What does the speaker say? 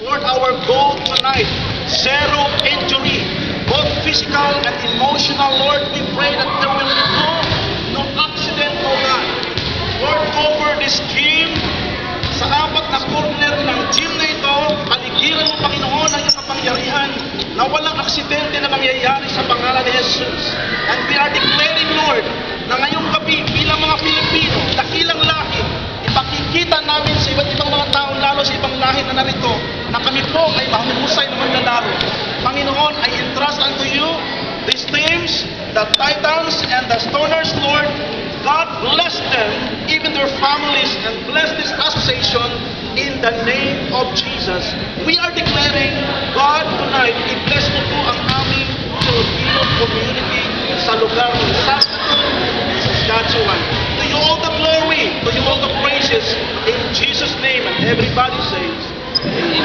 Lord, our goal tonight, zero injury, both physical and emotional. Lord, we pray that there will be no accident, oh God. Lord, cover this gym, sa apat na corner ng gym na ito, paligiran mo, Panginoon, ang iyong kapangyarihan na walang aksidente na mangyayari sa pangalan ni Jesus. And we are declaring, Lord, na ngayong gabi bilang mga Pilipino, dakilang lahi, ipakikita namin sa iba't ibang mga tao, lalo sa ibang lahi na narito, na kami po ay mahusay na maglalaro. Panginoon, I entrust unto you these teams, the Titans and the Stoners, Lord. God bless them, even their families, and bless this association in the name of Jesus. We are declaring, God, tonight, i-bless mo po ang aming Filipino community sa lugar ng Saskatoon and Saskatchewan. To you all the glory, to you all the praises, in Jesus' name, and everybody says, Amen.